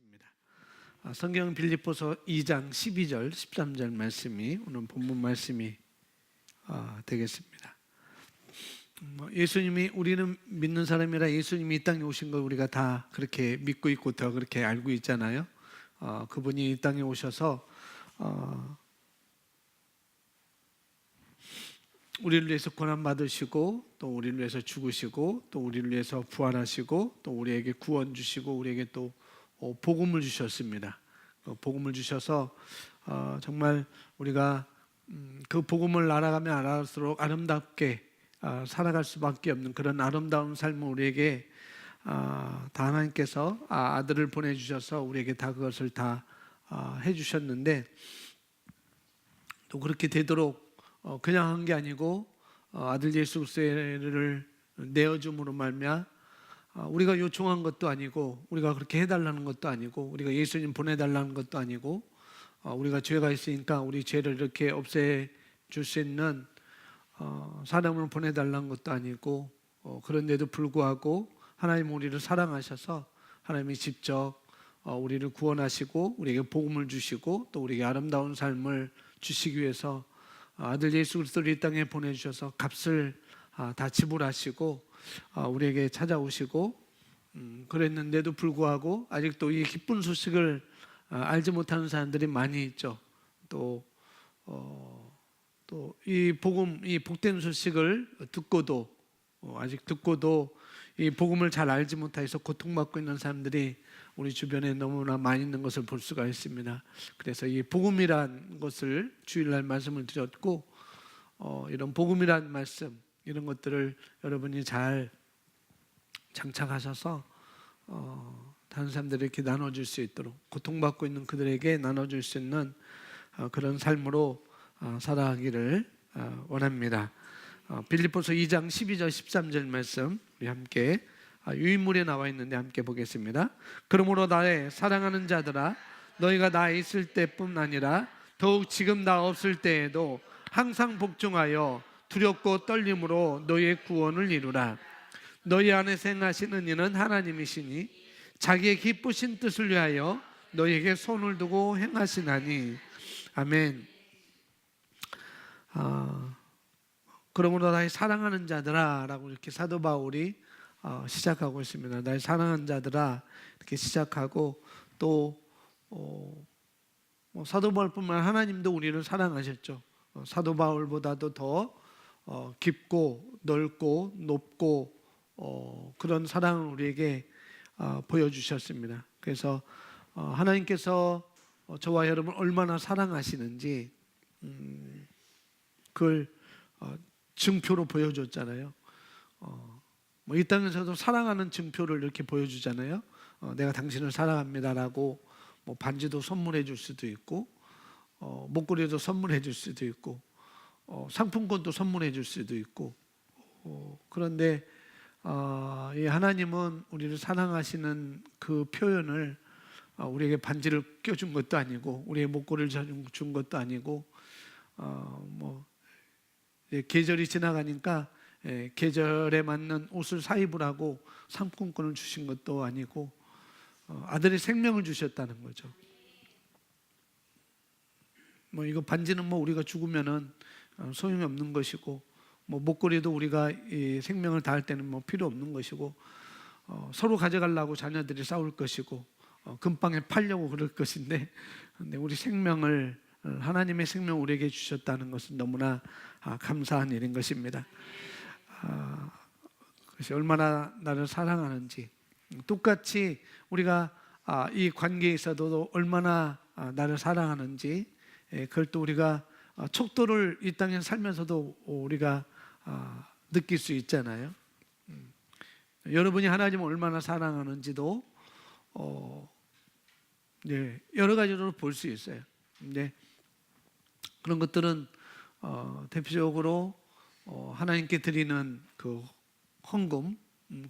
하겠습니다. 성경 빌립보서 2장 12절 13절 말씀이 오늘 본문 말씀이 되겠습니다. 예수님이, 우리는 믿는 사람이라 예수님이 이 땅에 오신 걸 우리가 다 그렇게 믿고 있고 더 그렇게 알고 있잖아요. 그분이 이 땅에 오셔서 우리를 위해서 고난 받으시고, 또 우리를 위해서 죽으시고, 또 우리를 위해서 부활하시고, 또 우리에게 구원 주시고, 우리에게 또 복음을 주셨습니다. 복음을 주셔서 정말 우리가 그 복음을 알아가면 알아갈수록 아름답게 살아갈 수밖에 없는 그런 아름다운 삶을 우리에게 다 하나님께서 아들을 보내주셔서 우리에게 다 그것을 다 해주셨는데, 또 그렇게 되도록 그냥 한 게 아니고 아들 예수 그리스도를 내어줌으로 말미암아 우리가 요청한 것도 아니고, 우리가 그렇게 해달라는 것도 아니고, 우리가 예수님 보내달라는 것도 아니고, 우리가 죄가 있으니까 우리 죄를 이렇게 없애줄 수 있는 사람을 보내달라는 것도 아니고, 그런데도 불구하고 하나님 우리를 사랑하셔서 하나님이 직접 우리를 구원하시고 우리에게 복음을 주시고 또 우리에게 아름다운 삶을 주시기 위해서 아들 예수 그리스도를 이 땅에 보내주셔서 값을 다 지불하시고 우리에게 찾아오시고, 그랬는데도 불구하고 아직도 이 기쁜 소식을 알지 못하는 사람들이 많이 있죠. 또 이 복음, 이 복된 소식을 듣고도 아직 듣고도 이 복음을 잘 알지 못해서 고통받고 있는 사람들이 우리 주변에 너무나 많이 있는 것을 볼 수가 있습니다. 그래서 이 복음이란 것을 주일날 말씀을 드렸고, 이런 복음이란 말씀, 이런 것들을 여러분이 잘 장착하셔서 다른 사람들에게 나눠줄 수 있도록, 고통받고 있는 그들에게 나눠줄 수 있는 그런 삶으로 살아가기를 원합니다. 빌립보서 2장 12절 13절 말씀 우리 함께 유인물에 나와 있는데 함께 보겠습니다. 그러므로 나의 사랑하는 자들아, 너희가 나 있을 때뿐 아니라 더욱 지금 나 없을 때에도 항상 복종하여 두렵고 떨림으로 너희의 구원을 이루라. 너희 안에서 행하시는 이는 하나님이시니 자기의 기쁘신 뜻을 위하여 너희에게 손을 두고 행하시나니. 아멘. 그러므로 나의 사랑하는 자들아 라고 이렇게 사도 바울이 시작하고 있습니다. 나의 사랑하는 자들아 이렇게 시작하고, 또 사도 바울뿐만 하나님도 우리를 사랑하셨죠. 사도 바울보다도 더 깊고 넓고 높고 그런 사랑을 우리에게 보여주셨습니다. 그래서 하나님께서 저와 여러분을 얼마나 사랑하시는지 그걸 증표로 보여줬잖아요. 이 땅에서도 사랑하는 증표를 이렇게 보여주잖아요. 내가 당신을 사랑합니다라고 반지도 선물해 줄 수도 있고, 목걸이도 선물해 줄 수도 있고, 상품권도 선물해 줄 수도 있고, 그런데 이 하나님은 우리를 사랑하시는 그 표현을 우리에게 반지를 껴준 것도 아니고, 우리의 목걸이를 준 것도 아니고, 계절이 지나가니까 계절에 맞는 옷을 사입으라고 상품권을 주신 것도 아니고, 아들의 생명을 주셨다는 거죠. 이거 반지는 우리가 죽으면은 소용이 없는 것이고, 목걸이도 우리가 이 생명을 다할 때는 필요 없는 것이고, 서로 가져가려고 자녀들이 싸울 것이고, 금방에 팔려고 그럴 것인데, 근데 우리 생명을, 하나님의 생명을 우리에게 주셨다는 것은 너무나 감사한 일인 것입니다. 그것이 얼마나 나를 사랑하는지, 똑같이 우리가 이 관계에 있어도 얼마나 나를 사랑하는지, 그걸 또 우리가 척도를 이 땅에 살면서도 우리가 느낄 수 있잖아요. 여러분이 하나님을 얼마나 사랑하는지도 여러 가지로 볼 수 있어요. 근데 그런 것들은 대표적으로 하나님께 드리는 그 헌금,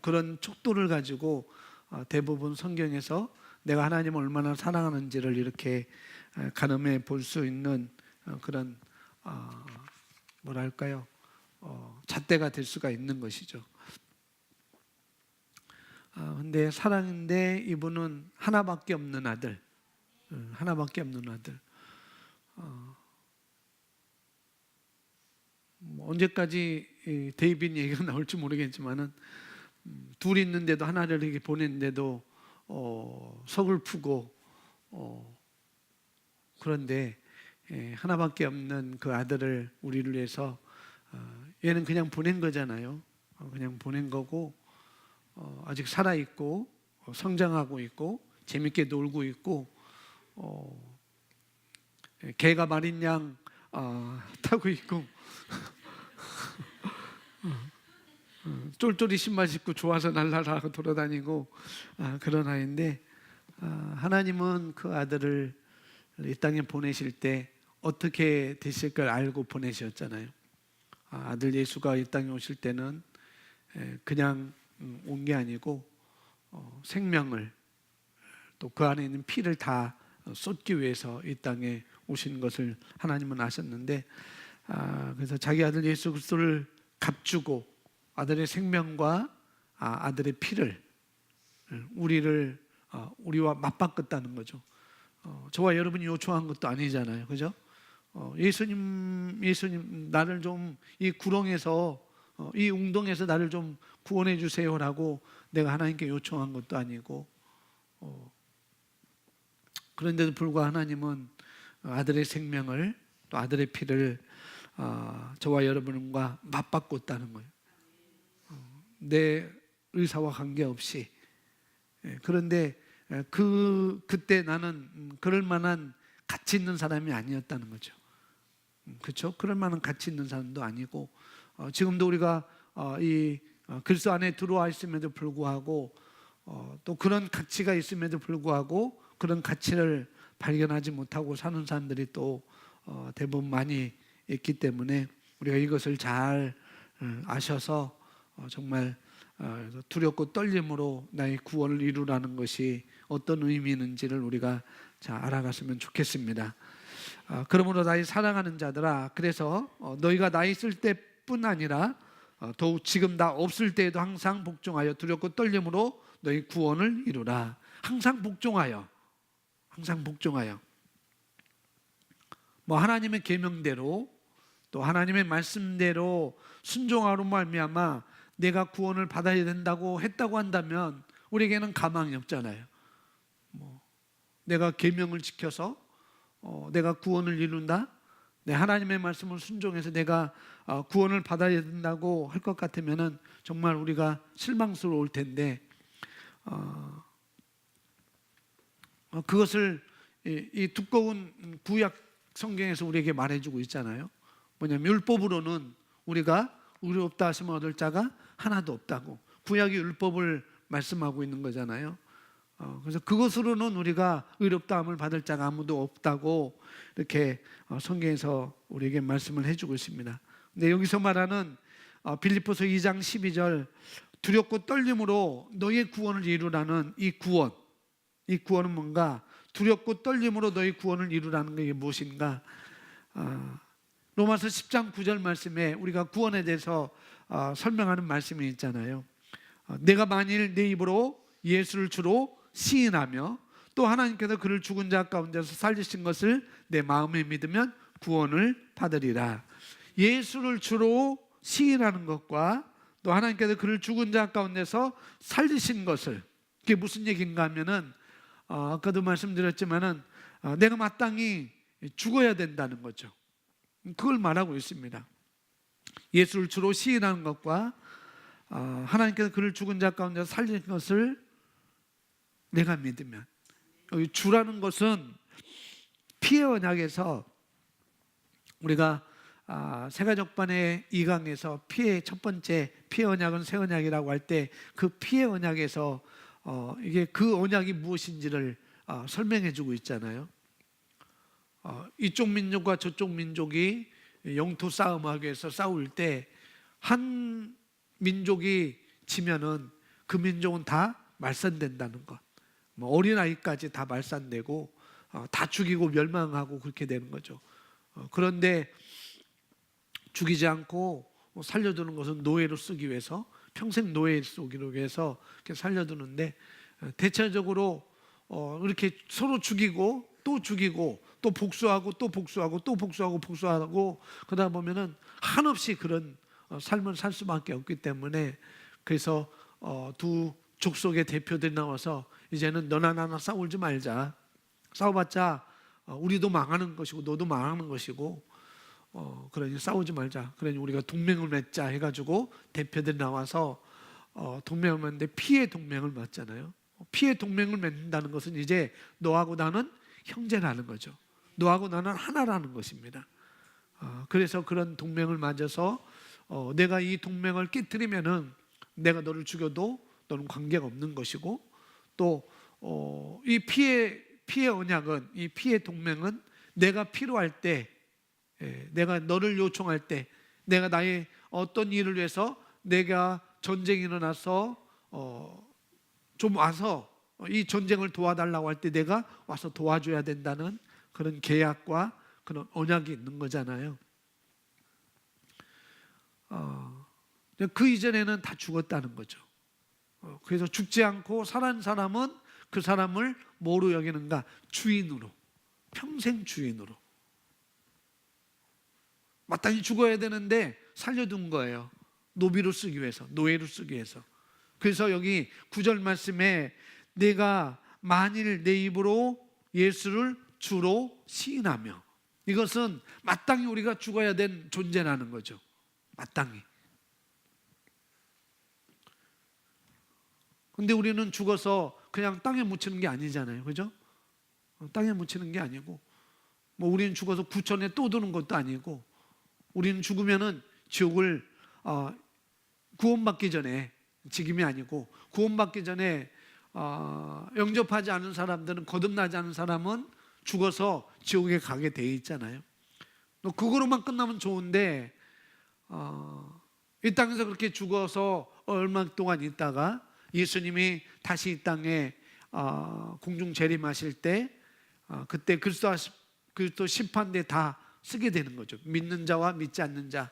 그런 척도를 가지고 대부분 성경에서 내가 하나님을 얼마나 사랑하는지를 이렇게 가늠해 볼 수 있는 그런 잣대가 될 수가 있는 것이죠. 근데 사랑인데 이분은 하나밖에 없는 아들, 하나밖에 없는 아들. 언제까지 이 데이빗 얘기가 나올지 모르겠지만은 둘이 있는데도 하나를 이렇게 보냈는데도 서글프고 그런데 하나밖에 없는 그 아들을 우리를 위해서 얘는 그냥 보낸 거잖아요. 그냥 보낸 거고 아직 살아 있고 성장하고 있고 재밌게 놀고 있고 개가 마린 양 타고 있고 쫄쫄이 신발 신고 좋아서 날라라고 돌아다니고 그런 아이인데 하나님은 그 아들을 이 땅에 보내실 때 어떻게 되실 걸 알고 보내셨잖아요. 아들 예수가 이 땅에 오실 때는 그냥 온 게 아니고 생명을 또 그 안에 있는 피를 다 쏟기 위해서 이 땅에 오신 것을 하나님은 아셨는데 그래서 자기 아들 예수 그리스도를 값주고 아들의 생명과 아들의 피를 우리와 맞바꿨다는 거죠. 저와 여러분이 요청한 것도 아니잖아요, 그죠? 예수님 나를 좀 이 구렁에서 이 웅덩에서 나를 좀 구원해 주세요라고 내가 하나님께 요청한 것도 아니고 그런데도 불구하고 하나님은 아들의 생명을 또 아들의 피를 저와 여러분과 맞바꿨다는 거예요. 내 의사와 관계없이. 그런데 그때 나는 그럴 만한 가치 있는 사람이 아니었다는 거죠. 그렇죠? 그럴 만한 가치 있는 사람도 아니고 지금도 우리가 이 그리스도 안에 들어와 있음에도 불구하고 또 그런 가치가 있음에도 불구하고 그런 가치를 발견하지 못하고 사는 사람들이 또 대부분 많이 있기 때문에 우리가 이것을 잘 아셔서 정말 두렵고 떨림으로 나의 구원을 이루라는 것이 어떤 의미인지를 우리가 잘 알아갔으면 좋겠습니다. 그러므로 나의 사랑하는 자들아, 그래서 너희가 나 있을 때뿐 아니라 더욱 지금 나 없을 때에도 항상 복종하여 두렵고 떨림으로 너희 구원을 이루라. 항상 복종하여, 항상 복종하여. 하나님의 계명대로 또 하나님의 말씀대로 순종하로 말미암아 내가 구원을 받아야 된다고 했다고 한다면 우리에게는 가망이 없잖아요. 내가 계명을 지켜서 내가 구원을 이룬다, 하나님의 말씀을 순종해서 내가 구원을 받아야 된다고 할 것 같으면은 정말 우리가 실망스러울 텐데 그것을 이 두꺼운 구약 성경에서 우리에게 말해주고 있잖아요. 뭐냐면 율법으로는 우리가 의롭다 하시면 얻을 자가 하나도 없다고 구약이 율법을 말씀하고 있는 거잖아요. 그래서 그것으로는 우리가 의롭다함을 받을 자가 아무도 없다고 이렇게 성경에서 우리에게 말씀을 해주고 있습니다. 근데 여기서 말하는 빌립보서 2장 12절 두렵고 떨림으로 너희의 구원을 이루라는 이 구원은 뭔가? 두렵고 떨림으로 너희 구원을 이루라는 게 무엇인가? 로마서 10장 9절 말씀에 우리가 구원에 대해서 설명하는 말씀이 있잖아요. 내가 만일 내 입으로 예수를 주로 시인하며 또 하나님께서 그를 죽은 자 가운데서 살리신 것을 내 마음에 믿으면 구원을 받으리라. 예수를 주로 시인하는 것과 또 하나님께서 그를 죽은 자 가운데서 살리신 것을, 그게 무슨 얘기인가 하면은 아까도 말씀드렸지만은 내가 마땅히 죽어야 된다는 거죠. 그걸 말하고 있습니다. 예수를 주로 시인하는 것과 하나님께서 그를 죽은 자 가운데서 살리신 것을 내가 믿으면, 여기 주라는 것은 피의 언약에서 우리가 세가족반의 2강에서 피의 첫 번째 피의 언약은 새 언약이라고 할 때 그 피의 언약에서 이게 그 언약이 무엇인지를 설명해 주고 있잖아요. 이쪽 민족과 저쪽 민족이 영토 싸움하기 위해서 싸울 때 한 민족이 지면은 그 민족은 다 말살된다는 것, 어린아이까지 다 말살되고 다 죽이고 멸망하고 그렇게 되는 거죠. 그런데 죽이지 않고 살려두는 것은 노예로 쓰기 위해서 평생 노예 속이로 해서 이렇게 살려두는데 대체적으로 이렇게 서로 죽이고 또 죽이고 또 복수하고 또 복수하고 또 복수하고 복수하고 그러다 보면은 한없이 그런 삶을 살 수밖에 없기 때문에 그래서 두 족속의 대표들이 나와서 이제는 너나 나나 싸우지 말자. 싸워봤자 우리도 망하는 것이고 너도 망하는 것이고 그러니 싸우지 말자. 그러니 우리가 동맹을 맺자 해가지고 대표들이 나와서 동맹을 맺는데 피해 동맹을 맺잖아요. 피해 동맹을 맺는다는 것은 이제 너하고 나는 형제라는 거죠. 너하고 나는 하나라는 것입니다. 그래서 그런 동맹을 맺어서 내가 이 동맹을 깨뜨리면은 내가 너를 죽여도 너는 관계가 없는 것이고 또 이 피해 언약은 이 피해 동맹은 내가 필요할 때 내가 너를 요청할 때 내가 나의 어떤 일을 위해서 내가 전쟁이 일어나서 좀 와서 이 전쟁을 도와달라고 할 때 내가 와서 도와줘야 된다는 그런 계약과 그런 언약이 있는 거잖아요. 그 이전에는 다 죽었다는 거죠. 그래서 죽지 않고 살아난 사람은 그 사람을 뭐로 여기는가? 주인으로, 평생 주인으로. 마땅히 죽어야 되는데 살려둔 거예요. 노비로 쓰기 위해서, 노예로 쓰기 위해서. 그래서 여기 9절 말씀에 내가 만일 내 입으로 예수를 주로 시인하며, 이것은 마땅히 우리가 죽어야 된 존재라는 거죠. 마땅히. 근데 우리는 죽어서 그냥 땅에 묻히는 게 아니잖아요. 그죠? 땅에 묻히는 게 아니고 뭐 우리는 죽어서 부천에 또 드는 것도 아니고 우리는 죽으면은 지옥을 구원받기 전에, 지금이 아니고 구원받기 전에 영접하지 않은 사람들은, 거듭나지 않은 사람은 죽어서 지옥에 가게 돼 있잖아요. 또 그거로만 끝나면 좋은데 이 땅에서 그렇게 죽어서 얼마 동안 있다가 예수님이 다시 이 땅에 공중 재림하실 때 그때 그리스도 심판대 다 쓰게 되는 거죠. 믿는 자와 믿지 않는 자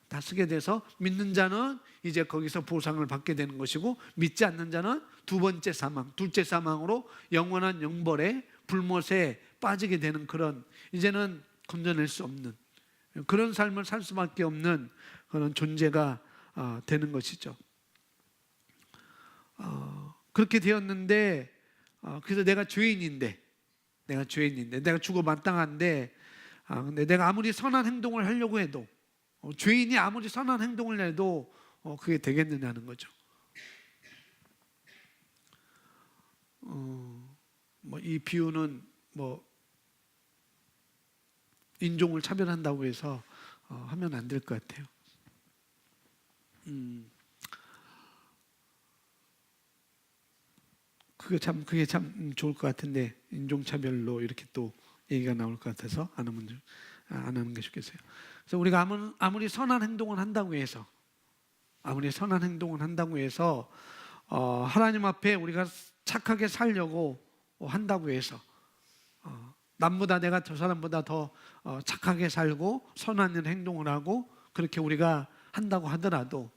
다 쓰게 돼서 믿는 자는 이제 거기서 보상을 받게 되는 것이고 믿지 않는 자는 두 번째 사망, 둘째 사망으로 영원한 영벌에 불못에 빠지게 되는 그런, 이제는 건져낼 수 없는 그런 삶을 살 수밖에 없는 그런 존재가 되는 것이죠. 그렇게 되었는데 그래서 내가 죄인인데 내가 죽어 마땅한데 근데 내가 아무리 선한 행동을 하려고 해도 죄인이 아무리 선한 행동을 해도 그게 되겠느냐는 거죠. 뭐 이 비유는 뭐 인종을 차별한다고 해서 하면 안 될 것 같아요. 그게 참 좋을 것 같은데 인종차별로 이렇게 또 얘기가 나올 것 같아서 안 하는 게 좋겠어요. 그래서 우리가 아무리 선한 행동을 한다고 해서 하나님 앞에 우리가 착하게 살려고 한다고 해서 남보다 내가 저 사람보다 더 착하게 살고 선한 행동을 하고 그렇게 우리가 한다고 하더라도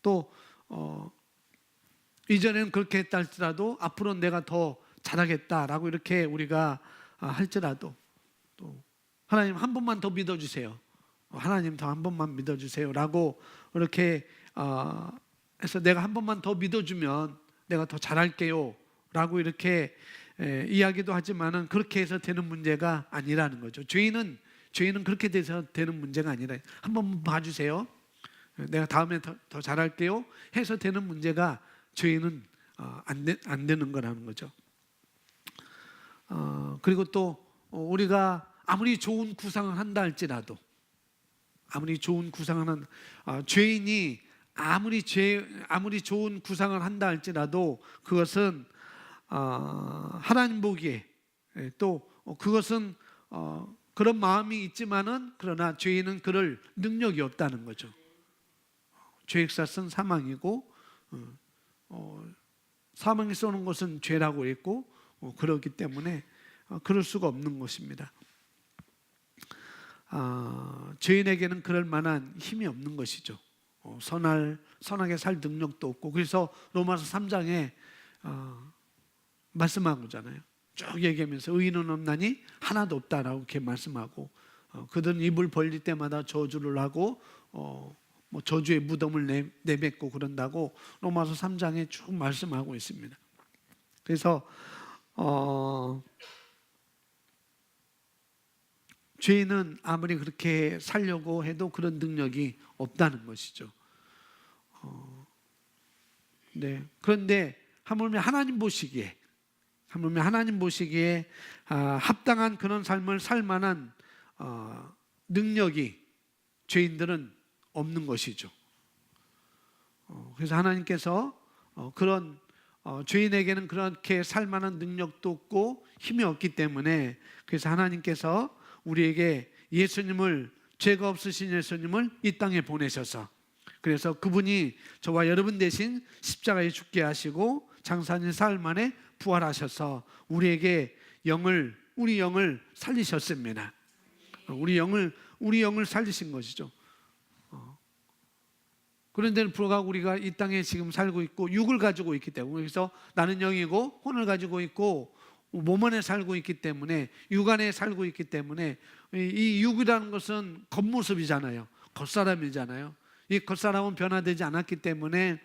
또 이전에는 그렇게 했다 할지라도 앞으로는 내가 더 잘하겠다라고 이렇게 우리가 할지라도 또 하나님 한 번만 더 믿어주세요. 하나님 더 한 번만 믿어주세요라고 이렇게 해서 내가 한 번만 더 믿어주면 내가 더 잘할게요라고 이렇게 이야기도 하지만은 그렇게 해서 되는 문제가 아니라는 거죠. 죄인은 그렇게 돼서 되는 문제가 아니라 한 번 봐주세요. 내가 다음에 더 잘할게요 해서 되는 문제가 죄인은 안 되는 거라는 거죠. 그리고 또 우리가 아무리 좋은 구상을 한다 할지라도 죄인이 아무리 좋은 구상을 한다 할지라도 그것은 하나님 보기에 또 그것은 그런 마음이 있지만은 그러나 죄인은 그럴 능력이 없다는 거죠. 죄액사은 사망이고 사망이 쏘는 것은 죄라고 했고 그렇기 때문에 그럴 수가 없는 것입니다. 죄인에게는 그럴 만한 힘이 없는 것이죠. 선하게 살 능력도 없고, 그래서 로마서 3장에 말씀하고잖아요. 쭉 얘기하면서 의인은 없나니 하나도 없다라고 이렇게 말씀하고, 그들은 입을 벌릴 때마다 저주를 하고 뭐 저주의 무덤을 내뱉고 그런다고 로마서 3장에 쭉 말씀하고 있습니다. 그래서 죄인은 아무리 그렇게 살려고 해도 그런 능력이 없다는 것이죠. 네. 그런데 하물며 하나님 보시기에 합당한 그런 삶을 살 만한 능력이 죄인들은 없는 것이죠. 그래서 하나님께서 그런 죄인에게는 그렇게 살 만한 능력도 없고 힘이 없기 때문에, 그래서 하나님께서 우리에게 예수님을, 죄가 없으신 예수님을 이 땅에 보내셔서, 그래서 그분이 저와 여러분 대신 십자가에 죽게 하시고 장사님 사흘 만에 부활하셔서 우리에게 우리 영을 살리셨습니다. 우리 영을 살리신 것이죠. 그런데는 불구하고 우리가 이 땅에 지금 살고 있고 육을 가지고 있기 때문에, 그래서 나는 영이고 혼을 가지고 있고 몸 안에 살고 있기 때문에, 육 안에 살고 있기 때문에, 이 육이라는 것은 겉모습이잖아요. 겉사람이잖아요. 이 겉사람은 변화되지 않았기 때문에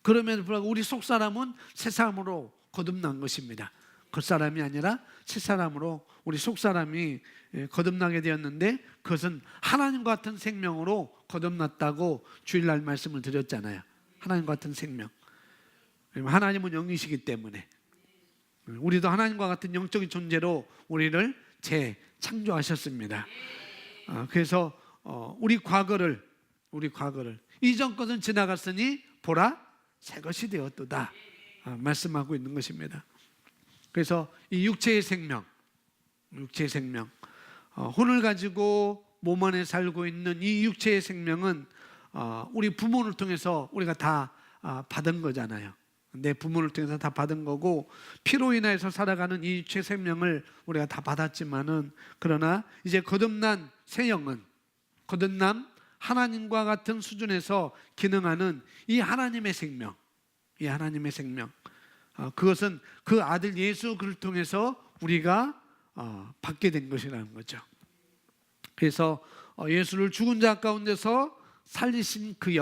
그럼에도 불구하고 우리 속사람은 새사람으로 거듭난 것입니다. 겉사람이 아니라 새사람으로 우리 속사람이 거듭나게 되었는데, 그것은 하나님과 같은 생명으로 거듭났다고 주일날 말씀을 드렸잖아요. 하나님과 같은 생명. 하나님은 영이시기 때문에 우리도 하나님과 같은 영적인 존재로 우리를 재창조하셨습니다. 그래서 우리 과거를 이전 것은 지나갔으니 보라 새 것이 되었도다 말씀하고 있는 것입니다. 그래서 이 육체의 생명, 혼을 가지고 몸 안에 살고 있는 이 육체의 생명은 우리 부모를 통해서 우리가 다 받은 거잖아요. 내 부모를 통해서 다 받은 거고, 피로 인해서 살아가는 이 육체 생명을 우리가 다 받았지만은, 그러나 이제 거듭난 새 영은, 거듭남 하나님과 같은 수준에서 기능하는 이 하나님의 생명, 그것은 그 아들 예수 그를 통해서 우리가 받게 된 것이라는 거죠. 그래서 예수를 죽은 자 가운데서 살리신 그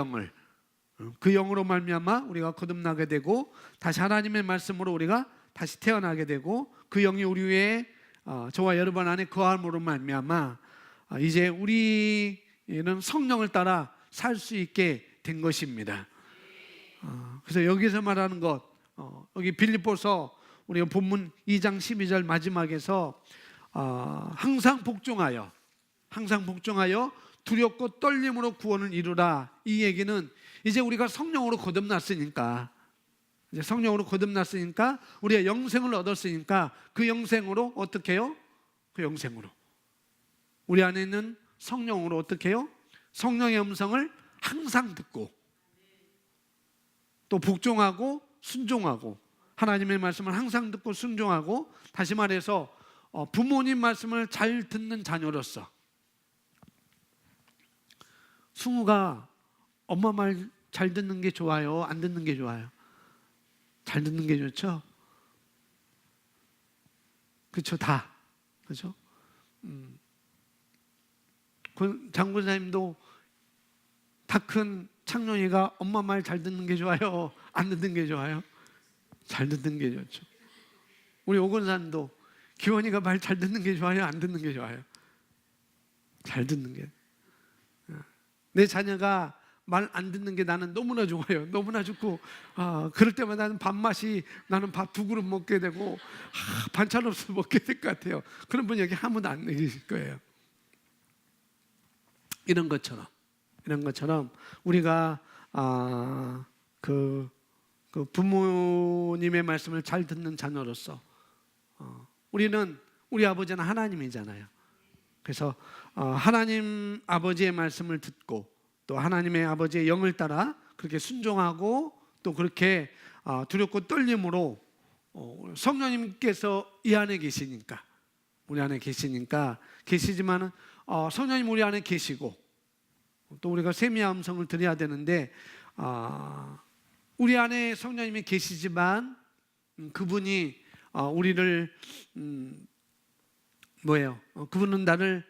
영으로 말미암아 우리가 거듭나게 되고, 다시 하나님의 말씀으로 우리가 다시 태어나게 되고, 그 영이 우리 위에 저와 여러분 안에 거함으로 말미암아 이제 우리는 성령을 따라 살 수 있게 된 것입니다. 그래서 여기서 말하는 것, 여기 빌립보서 우리가 본문 2장 12절 마지막에서 항상 복종하여 두렵고 떨림으로 구원을 이루라, 이 얘기는 이제 우리가 성령으로 거듭났으니까, 우리가 영생을 얻었으니까, 그 영생으로 어떻게 해요? 그 영생으로 우리 안에 있는 성령으로 어떻게 해요? 성령의 음성을 항상 듣고 또 복종하고 순종하고, 하나님의 말씀을 항상 듣고 순종하고, 다시 말해서 부모님 말씀을 잘 듣는 자녀로서, 승우가 엄마 말 잘 듣는 게 좋아요? 안 듣는 게 좋아요? 잘 듣는 게 좋죠? 그렇죠? 다. 그렇죠? 장군사님도 다 큰 창룡이가 엄마 말 잘 듣는 게 좋아요? 안 듣는 게 좋아요? 잘 듣는 게 좋죠. 우리 오건사님도 기원이가 말 잘 듣는 게 좋아요? 안 듣는 게 좋아요? 잘 듣는 게. 내 자녀가 말 안 듣는 게 나는 너무나 좋아요. 너무나 좋고, 그럴 때마다 나는 밥 2그릇 먹게 되고, 반찬 없어 먹게 될 것 같아요. 그런 분 여기 아무도 안 계실 거예요. 이런 것처럼 우리가 그 부모님의 말씀을 잘 듣는 자녀로서, 우리 아버지는 하나님이잖아요. 그래서 하나님 아버지의 말씀을 듣고, 또 하나님의 아버지의 영을 따라 그렇게 순종하고, 또 그렇게 두렵고 떨림으로 성령님께서 이 안에 우리 안에 계시지만은 성령님 우리 안에 계시고, 또 우리가 세미한 음성을 들어야 되는데 우리 안에 성령님이 계시지만 그분이 우리를 그분은 나를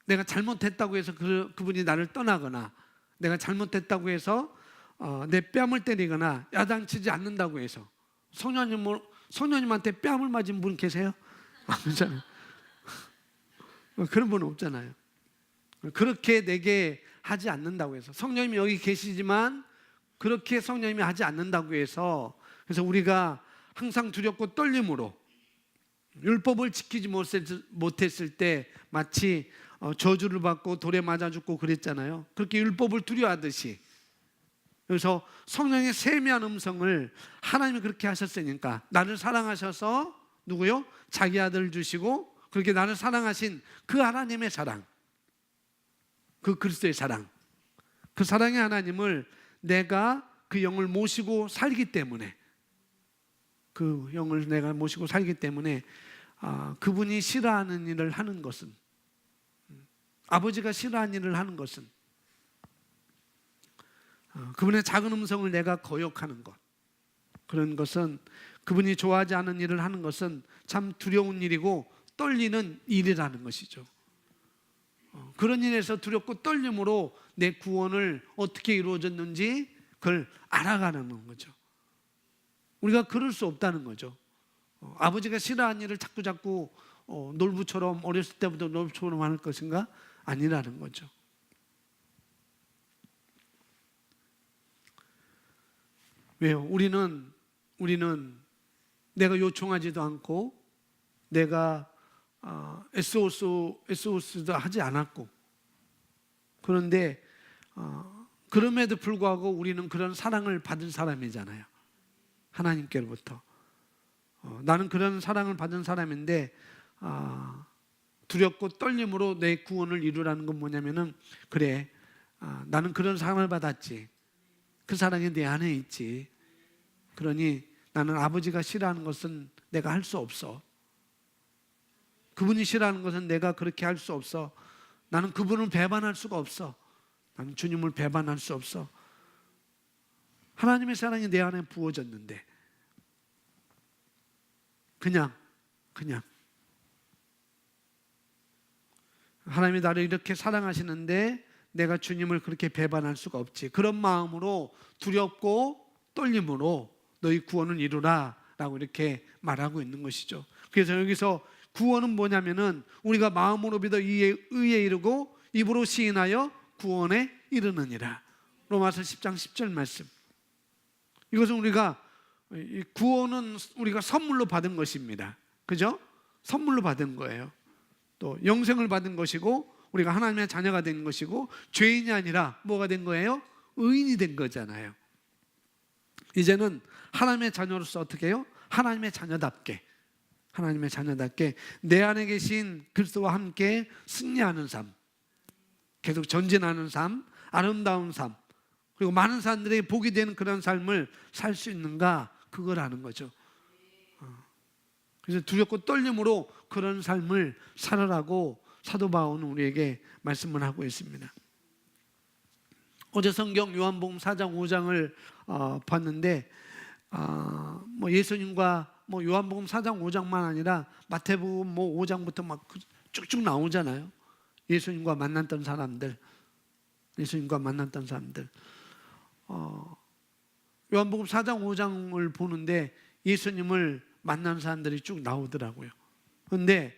내가 잘못했다고 해서 그분이 나를 떠나거나 내가 잘못했다고 해서 내 뺨을 때리거나 야단치지 않는다고 해서 성령님한테 뺨을 맞은 분 계세요? 그렇잖아요. 그런 분은 없잖아요. 그렇게 내게 하지 않는다고 해서 성령님이 여기 계시지만 그렇게 성령님이 하지 않는다고 해서 그래서 우리가 항상 두렵고 떨림으로 율법을 지키지 못했을 때 마치 저주를 받고 돌에 맞아 죽고 그랬잖아요. 그렇게 율법을 두려워하듯이 그래서 성령의 세미한 음성을 하나님이 그렇게 하셨으니까 나를 사랑하셔서 누구요? 자기 아들 주시고 그렇게 나를 사랑하신 그 하나님의 사랑, 그 그리스도의 사랑, 그 사랑의 하나님을 내가 그 영을 모시고 살기 때문에 그 영을 내가 모시고 살기 때문에 그분이 싫어하는 일을 하는 것은 아버지가 싫어하는 일을 하는 것은 그분의 작은 음성을 내가 거역하는 것 그런 것은 그분이 좋아하지 않은 일을 하는 것은 참 두려운 일이고 떨리는 일이라는 것이죠. 그런 일에서 두렵고 떨림으로 내 구원을 어떻게 이루어졌는지 그걸 알아가는 거죠. 우리가 그럴 수 없다는 거죠. 아버지가 싫어하는 일을 자꾸 놀부처럼 어렸을 때부터 놀부처럼 하는 것인가? 아니라는 거죠. 왜요? 우리는 내가 요청하지도 않고 내가 SOS도 하지 않았고 그런데 그럼에도 불구하고 우리는 그런 사랑을 받은 사람이잖아요. 하나님께로부터 나는 그런 사랑을 받은 사람인데 두렵고 떨림으로 내 구원을 이루라는 건 뭐냐면은 그래 나는 그런 사랑을 받았지. 그 사랑이 내 안에 있지. 그러니 나는 아버지가 싫어하는 것은 내가 할 수 없어. 그분이 싫어하는 것은 내가 그렇게 할 수 없어. 나는 그분을 배반할 수가 없어. 나는 주님을 배반할 수 없어. 하나님의 사랑이 내 안에 부어졌는데 그냥 하나님이 나를 이렇게 사랑하시는데 내가 주님을 그렇게 배반할 수가 없지. 그런 마음으로 두렵고 떨림으로 너희 구원을 이루라 라고 이렇게 말하고 있는 것이죠. 그래서 여기서 구원은 뭐냐면은 우리가 마음으로 믿어 의에 이르고 입으로 시인하여 구원에 이르느니라. 로마서 10장 10절 말씀. 이것은 우리가 구원은 우리가 선물로 받은 것입니다. 그죠? 선물로 받은 거예요. 또 영생을 받은 것이고 우리가 하나님의 자녀가 된 것이고 죄인이 아니라 뭐가 된 거예요? 의인이 된 거잖아요. 이제는 하나님의 자녀로서 어떻게 해요? 하나님의 자녀답게 내 안에 계신 그리스도와 함께 승리하는 삶, 계속 전진하는 삶, 아름다운 삶, 그리고 많은 사람들에게 복이 되는 그런 삶을 살 수 있는가, 그걸 아는 거죠. 그래서 두렵고 떨림으로 그런 삶을 살아라고 사도 바울은 우리에게 말씀을 하고 있습니다. 어제 성경 요한복음 4장 5장을 봤는데 예수님과 요한복음 4장 5장만 아니라 마태복음 5장부터 막 쭉쭉 나오잖아요. 예수님과 만났던 사람들. 요한복음 4장 5장을 보는데 예수님을 만난 사람들이 쭉 나오더라고요. 근데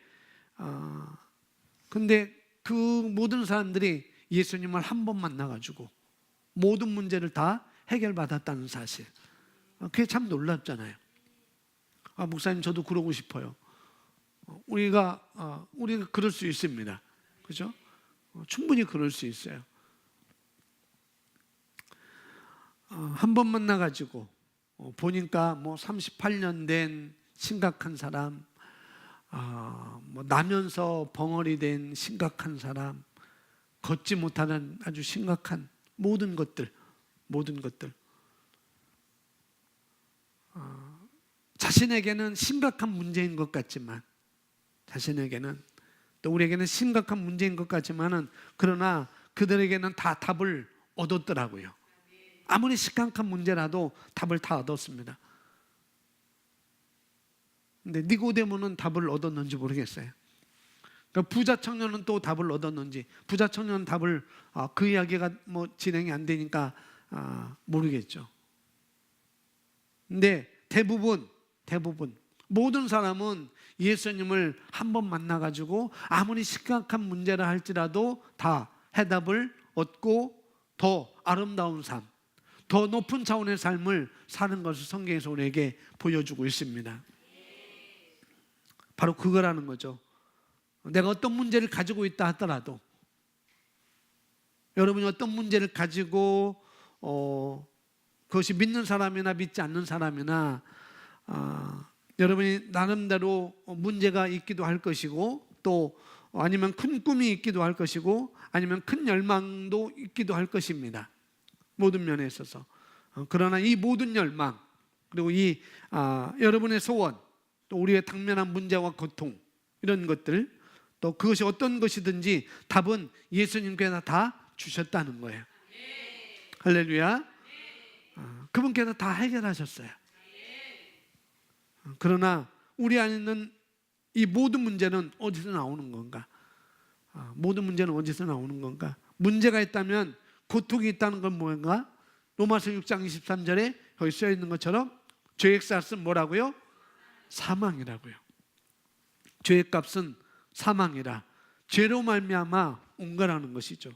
그 모든 사람들이 예수님을 한 번 만나가지고 모든 문제를 다 해결받았다는 사실. 그게 참 놀랍잖아요. 목사님 저도 그러고 싶어요. 우리가 그럴 수 있습니다. 그죠? 충분히 그럴 수 있어요. 한 번 만나가지고 보니까 38년 된 심각한 사람, 나면서 벙어리 된 심각한 사람, 걷지 못하는 아주 심각한 모든 것들 자신에게는 심각한 문제인 것 같지만 또 우리에게는 심각한 문제인 것 같지만은 그러나 그들에게는 다 답을 얻었더라고요. 아무리 심각한 문제라도 답을 다 얻었습니다. 근데 니고데모는 답을 얻었는지 모르겠어요. 그러니까 부자 청년은 또 답을 얻었는지, 부자 청년은 답을 그 이야기가 뭐 진행이 안 되니까 모르겠죠. 근데 대부분 모든 사람은 예수님을 한번 만나가지고 아무리 심각한 문제라 할지라도 다 해답을 얻고 더 아름다운 삶, 더 높은 차원의 삶을 사는 것을 성경에서 우리에게 보여주고 있습니다. 바로 그거라는 거죠. 내가 어떤 문제를 가지고 있다 하더라도, 여러분이 어떤 문제를 가지고 그것이 믿는 사람이나 믿지 않는 사람이나 여러분이 나름대로 문제가 있기도 할 것이고, 또 아니면 큰 꿈이 있기도 할 것이고, 아니면 큰 열망도 있기도 할 것입니다. 모든 면에 있어서. 그러나 이 모든 열망, 그리고 이 여러분의 소원, 또 우리의 당면한 문제와 고통, 이런 것들, 또 그것이 어떤 것이든지 답은 예수님께서 다 주셨다는 거예요. 할렐루야. 그분께서 다 해결하셨어요. 그러나 우리 안에 있는 이 모든 문제는 어디서 나오는 건가? 모든 문제는 어디서 나오는 건가? 문제가 있다면 고통이 있다는 건 뭔가? 로마서 6장 23절에 거기 써 있는 것처럼 죄의 값은 뭐라고요? 사망이라고요. 죄의 값은 사망이라, 죄로 말미암아 온 거라는 것이죠.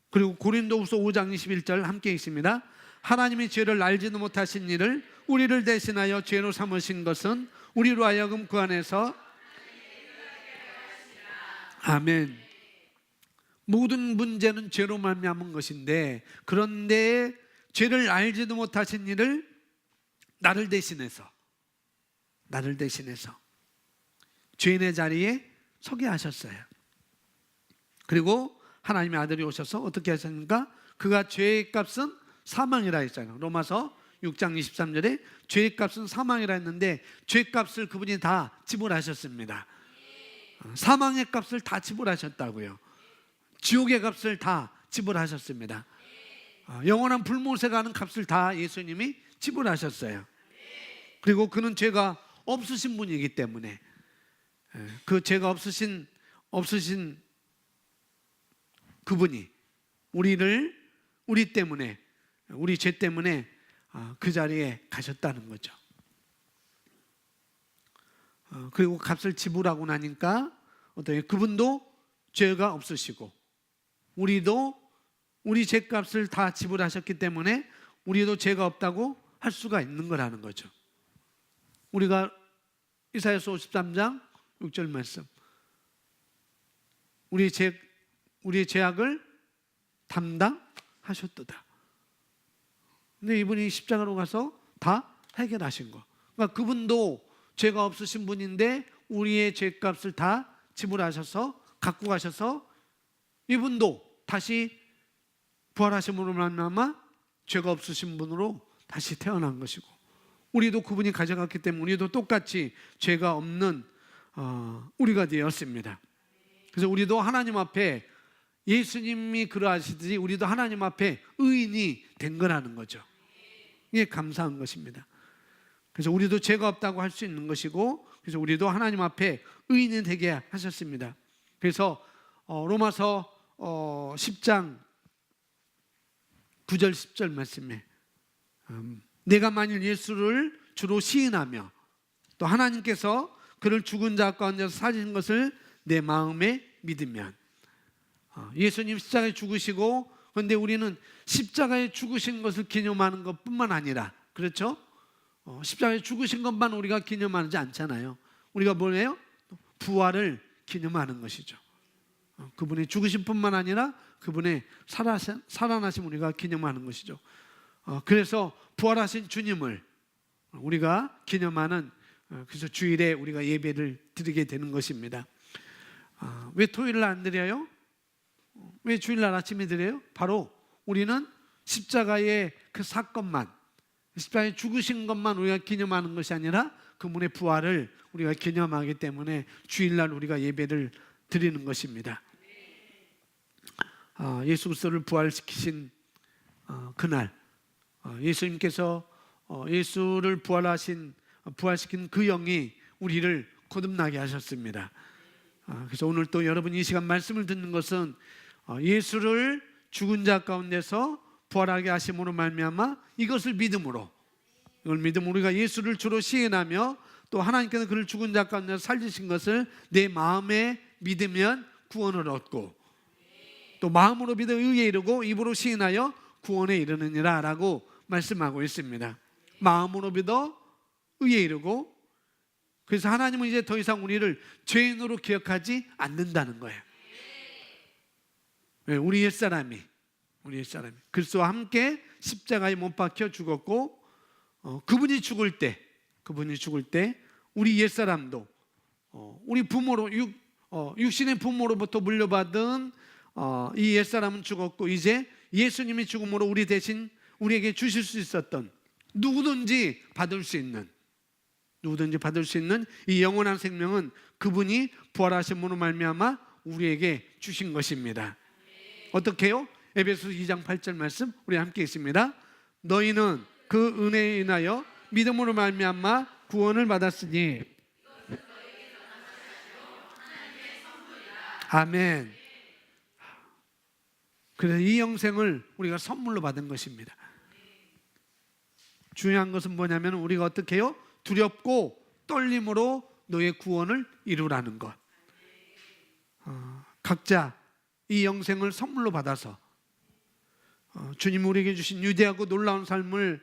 그리고 고린도후서 5장 21절 함께 있습니다. 하나님이 죄를 알지도 못하신 이를 우리를 대신하여 죄로 삼으신 것은 우리로 하여금 그 안에서, 아멘. 모든 문제는 죄로 말미암은 것인데, 그런데 죄를 알지도 못하신 이를 나를 대신해서 죄인의 자리에 서게 하셨어요. 그리고 하나님의 아들이 오셔서 어떻게 하셨는가? 그가 죄의 값은 사망이라 했잖아요. 로마서 6장 23절에 죄의 값은 사망이라 했는데, 죄의 값을 그분이 다 지불하셨습니다. 사망의 값을 다 지불하셨다고요. 지옥의 값을 다 지불하셨습니다. 영원한 불못에 가는 값을 다 예수님이 지불하셨어요. 그리고 그는 죄가 없으신 분이기 때문에, 그 죄가 없으신 그분이 우리 때문에, 우리 죄 때문에 그 자리에 가셨다는 거죠. 그리고 값을 지불하고 나니까 어떻게, 그분도 죄가 없으시고 우리 죄값을 다 지불하셨기 때문에 우리도 죄가 없다고 할 수가 있는 거라는 거죠. 우리가 이사야서 53장 6절 말씀, 우리의 죄악을 담당하셨도다. 근데 이분이 십자가로 가서 다 해결하신 거. 그러니까 그분도 죄가 없으신 분인데 우리의 죄값을 다 지불하셔서 갖고 가셔서 이분도 다시 부활하심으로 말미암아 죄가 없으신 분으로 다시 태어난 것이고, 우리도 그분이 가져갔기 때문에 우리도 똑같이 죄가 없는 우리가 되었습니다. 그래서 우리도 하나님 앞에, 예수님이 그러하시듯이 우리도 하나님 앞에 의인이 된 거라는 거죠. 이게 감사한 것입니다. 그래서 우리도 죄가 없다고 할 수 있는 것이고, 그래서 우리도 하나님 앞에 의인이 되게 하셨습니다. 그래서 로마서 10장 9절 10절 말씀에 내가 만일 예수를 주로 시인하며 또 하나님께서 그를 죽은 자 가운데서 살리신 것을 내 마음에 믿으면, 예수님 십자가에 죽으시고, 그런데 우리는 십자가에 죽으신 것을 기념하는 것뿐만 아니라, 그렇죠? 십자가에 죽으신 것만 우리가 기념하지 않잖아요. 우리가 뭐예요? 부활을 기념하는 것이죠. 그분의 죽으신 뿐만 아니라 그분의 살아나심 우리가 기념하는 것이죠. 그래서 부활하신 주님을 우리가 기념하는, 그래서 주일에 우리가 예배를 드리게 되는 것입니다. 왜 토요일날 안 드려요? 왜 주일날 아침에 드려요? 바로 우리는 십자가의 그 사건만, 십자가에 죽으신 것만 우리가 기념하는 것이 아니라 그분의 부활을 우리가 기념하기 때문에 주일날 우리가 예배를 드리는 것입니다. 예수 그리스도를 부활시키신 그날, 예수님께서 예수를 부활시킨 그 영이 우리를 거듭나게 하셨습니다. 그래서 오늘 또 여러분 이 시간 말씀을 듣는 것은 예수를 죽은 자 가운데서 부활하게 하심으로 말미암아 이것을 믿음으로, 이걸 믿음으로 우리가 예수를 주로 시인하며 또 하나님께서 그를 죽은 자 가운데서 살리신 것을 내 마음에 믿으면 구원을 얻고, 또 마음으로 믿어 의에 이르고 입으로 시인하여 구원에 이르느니라 라고 말씀하고 있습니다. 마음으로 믿어 의에 이르고, 그래서 하나님은 이제 더 이상 우리를 죄인으로 기억하지 않는다는 거예요. 우리 옛사람이 그리스도와 함께 십자가에 못 박혀 죽었고, 그분이 죽을 때 우리 옛사람도 우리 부모로 육신의 부모로부터 물려받은 이 옛사람은 죽었고, 이제 예수님이 죽음으로 우리 대신 우리에게 주실 수 있었던 누구든지 받을 수 있는 이 영원한 생명은 그분이 부활하심으로 말미암아 우리에게 주신 것입니다. 어떻게요? 에베소서 2장 8절 말씀 우리 함께 읽습니다. 너희는 그 은혜에 인하여 믿음으로 말미암아 구원을 받았으니. 아멘. 그래서 이 영생을 우리가 선물로 받은 것입니다. 중요한 것은 뭐냐면 우리가 어떻게 해요? 두렵고 떨림으로 너의 구원을 이루라는 것. 각자 이 영생을 선물로 받아서 주님 우리에게 주신 위대하고 놀라운 삶을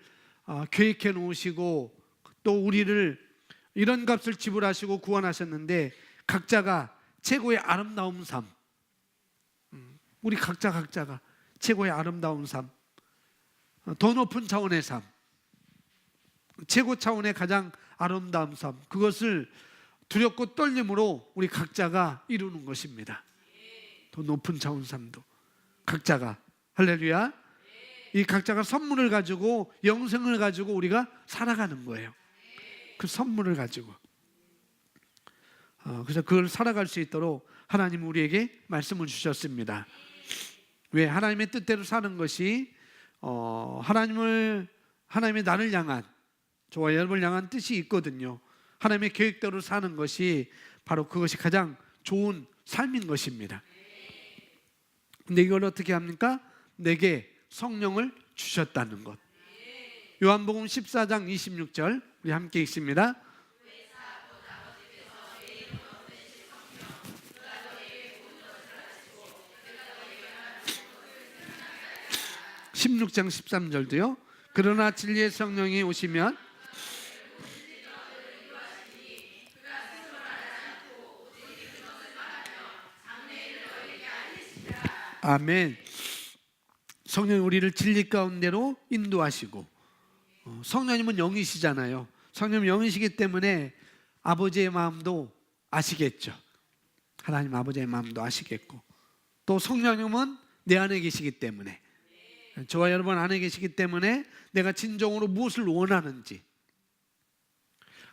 계획해 놓으시고, 또 우리를 이런 값을 지불하시고 구원하셨는데, 각자가 최고의 아름다운 삶, 우리 각자가 최고의 아름다운 삶, 더 높은 차원의 삶, 최고 차원의 가장 아름다운 삶, 그것을 두렵고 떨림으로 우리 각자가 이루는 것입니다. 더 높은 차원 삶도 각자가, 할렐루야, 이 각자가 선물을 가지고 영생을 가지고 우리가 살아가는 거예요. 그 선물을 가지고. 그래서 그걸 살아갈 수 있도록 하나님 우리에게 말씀을 주셨습니다. 왜? 하나님의 뜻대로 사는 것이 하나님의 나를 향한, 저와 여러분을 향한 뜻이 있거든요. 하나님의 계획대로 사는 것이 바로 그것이 가장 좋은 삶인 것입니다. 근데 이걸 어떻게 합니까? 내게 성령을 주셨다는 것. 요한복음 14장 26절 우리 함께 읽습니다. 16장 13절도요. 그러나 진리의 성령이 오시면 아멘. 성령이 우리를 진리 가운데로 인도하시고, 성령님은 영이시잖아요. 성령님 영이시기 때문에 아버지의 마음도 아시겠죠. 하나님 아버지의 마음도 아시겠고, 또 성령님은 내 안에 계시기 때문에, 저와 여러분 안에 계시기 때문에 내가 진정으로 무엇을 원하는지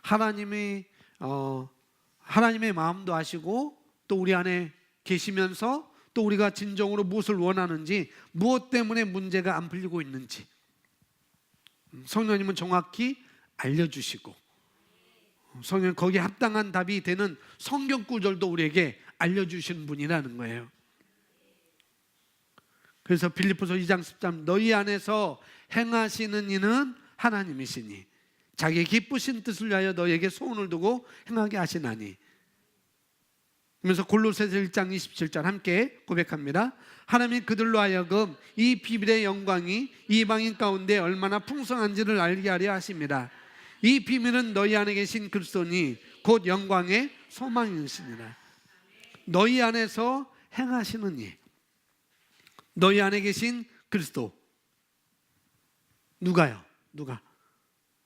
하나님의 마음도 아시고, 또 우리 안에 계시면서 또 우리가 진정으로 무엇을 원하는지, 무엇 때문에 문제가 안 풀리고 있는지 성령님은 정확히 알려주시고, 성령 거기에 합당한 답이 되는 성경 구절도 우리에게 알려주시는 분이라는 거예요. 그래서 빌립보서 2장 13 너희 안에서 행하시는 이는 하나님이시니 자기의 기쁘신 뜻을 위하여 너희에게 소원을 두고 행하게 하시나니. 그러면서 골로새서 1장 27절 함께 고백합니다. 하나님이 그들로 하여금 이 비밀의 영광이 이방인 가운데 얼마나 풍성한지를 알게 하려 하십니다. 이 비밀은 너희 안에 계신 그리스도니 곧 영광의 소망이시니라. 너희 안에서 행하시는 이, 너희 안에 계신 그리스도. 누가요? 누가?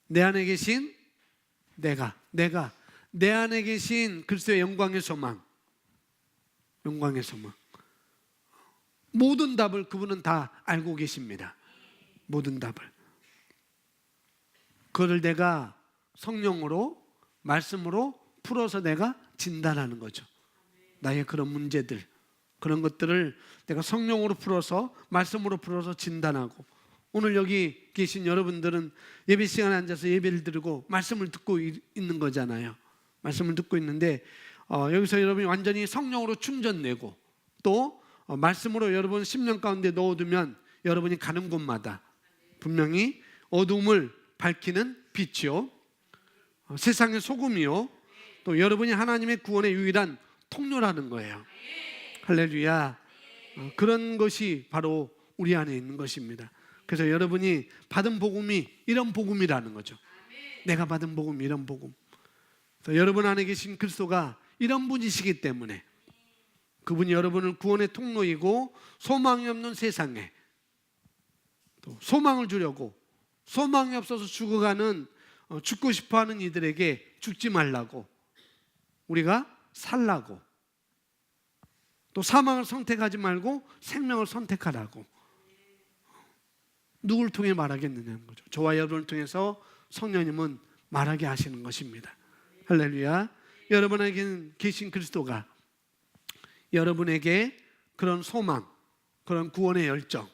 내 안에 계신 내가 내 안에 계신 그리스도의 영광의 소망, 영광의 소망. 모든 답을 그분은 다 알고 계십니다. 모든 답을. 그걸 내가 성령으로, 말씀으로 풀어서 내가 진단하는 거죠. 나의 그런 문제들, 그런 것들을 내가 성령으로 풀어서, 말씀으로 풀어서 진단하고, 오늘 여기 계신 여러분들은 예배 시간에 앉아서 예배를 드리고 말씀을 듣고 있는 거잖아요. 말씀을 듣고 있는데 여기서 여러분이 완전히 성령으로 충전되고, 또 말씀으로 여러분 심령 가운데 넣어두면 여러분이 가는 곳마다 분명히 어둠을 밝히는 빛이요, 세상의 소금이요, 또 여러분이 하나님의 구원의 유일한 통로라는 거예요. 할렐루야. 그런 것이 바로 우리 안에 있는 것입니다. 그래서 여러분이 받은 복음이 이런 복음이라는 거죠. 내가 받은 복음이 이런 복음. 그래서 여러분 안에 계신 그리스도가 이런 분이시기 때문에, 그분이 여러분을 구원의 통로이고 소망이 없는 세상에 또 소망을 주려고, 소망이 없어서 죽어가는, 죽고 싶어하는 이들에게 죽지 말라고, 우리가 살라고, 또 사망을 선택하지 말고 생명을 선택하라고, 누구를 통해 말하겠느냐는 거죠. 저와 여러분을 통해서 성령님은 말하게 하시는 것입니다. 할렐루야. 여러분에게 계신 그리스도가 여러분에게 그런 소망, 그런 구원의 열정,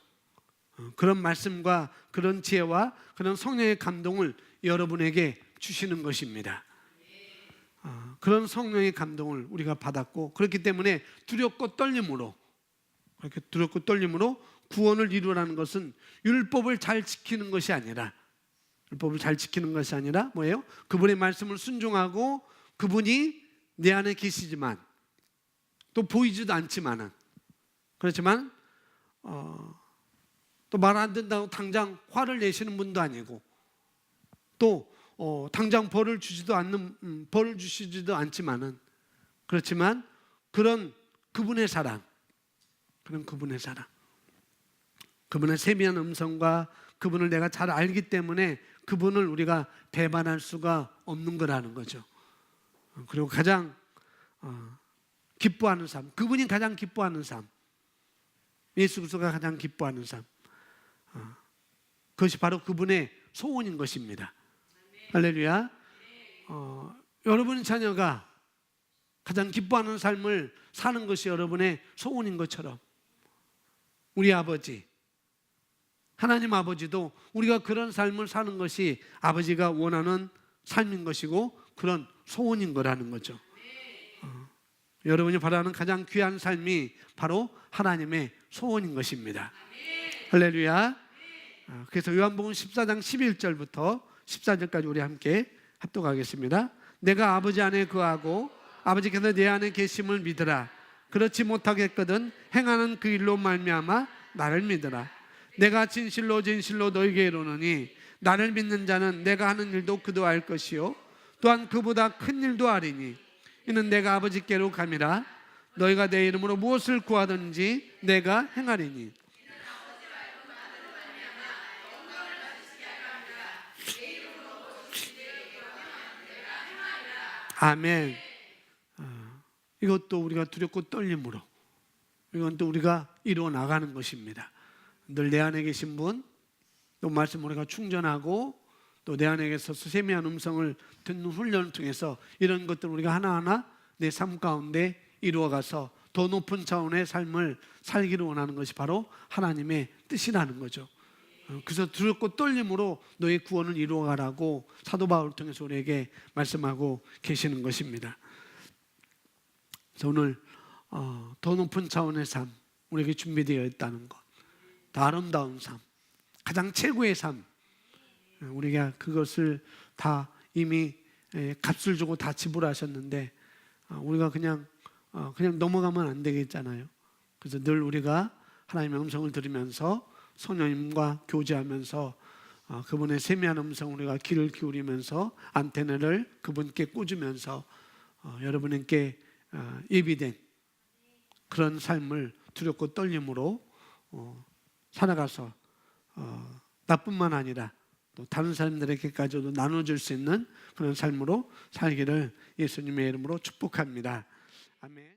그런 말씀과 그런 지혜와 그런 성령의 감동을 여러분에게 주시는 것입니다. 그런 성령의 감동을 우리가 받았고, 그렇기 때문에 두렵고 떨림으로, 그렇게 두렵고 떨림으로 구원을 이루라는 것은 율법을 잘 지키는 것이 아니라, 율법을 잘 지키는 것이 아니라 뭐예요? 그분의 말씀을 순종하고, 그분이 내 안에 계시지만, 또 보이지도 않지만은, 그렇지만 또 말 안 된다고 당장 화를 내시는 분도 아니고, 또 당장 벌을 주시지도 않지만은, 그렇지만 그런 그분의 사랑, 그런 그분의 사랑, 그분의 세미한 음성과 그분을 내가 잘 알기 때문에 그분을 우리가 배반할 수가 없는 거라는 거죠. 그리고 가장 기뻐하는 삶, 그분이 가장 기뻐하는 삶, 예수 그리스도가 가장 기뻐하는 삶, 그것이 바로 그분의 소원인 것입니다. 할렐루야. 여러분의 자녀가 가장 기뻐하는 삶을 사는 것이 여러분의 소원인 것처럼, 우리 아버지, 하나님 아버지도 우리가 그런 삶을 사는 것이 아버지가 원하는 삶인 것이고 그런 소원인 거라는 거죠. 여러분이 바라는 가장 귀한 삶이 바로 하나님의 소원인 것입니다. 할렐루야. 그래서 요한복음 14장 11절부터 14절까지 우리 함께 합독하겠습니다. 내가 아버지 안에 거하고 아버지께서 내 안에 계심을 믿으라. 그렇지 못하겠거든 행하는 그 일로 말미암아 나를 믿으라. 내가 진실로 진실로 너희에게 이르노니 나를 믿는 자는 내가 하는 일도 그도 알 것이요 또한 그보다 큰 일도 아리니 이는 내가 아버지께로 감이라. 너희가 내 이름으로 무엇을 구하든지 내가 행하리니. 아멘. 이것도 우리가 두렵고 떨림으로, 이건 또 우리가 이루어 나가는 것입니다. 늘 내 안에 계신 분, 또 말씀 우리가 충전하고, 또 내 안에 계셔서 세미한 음성을 듣는 훈련을 통해서 이런 것들 우리가 하나하나 내 삶 가운데 이루어가서 더 높은 차원의 삶을 살기를 원하는 것이 바로 하나님의 뜻이라는 거죠. 그래서 두렵고 떨림으로 너의 구원을 이루어가라고 사도 바울을 통해서 우리에게 말씀하고 계시는 것입니다. 그래서 오늘 더 높은 차원의 삶 우리에게 준비되어 있다는 것, 더 아름다운 삶, 가장 최고의 삶, 우리가 그것을 다 이미 값을 주고 다 지불하셨는데 우리가 그냥 넘어가면 안 되겠잖아요. 그래서 늘 우리가 하나님의 음성을 들으면서 성령님과 교제하면서 그분의 세미한 음성 우리가 귀를 기울이면서 안테나를 그분께 꽂으면서 여러분께 예비된 그런 삶을 두렵고 떨림으로 살아가서 나뿐만 아니라 또 다른 사람들에게까지도 나눠줄 수 있는 그런 삶으로 살기를 예수님의 이름으로 축복합니다. 아멘.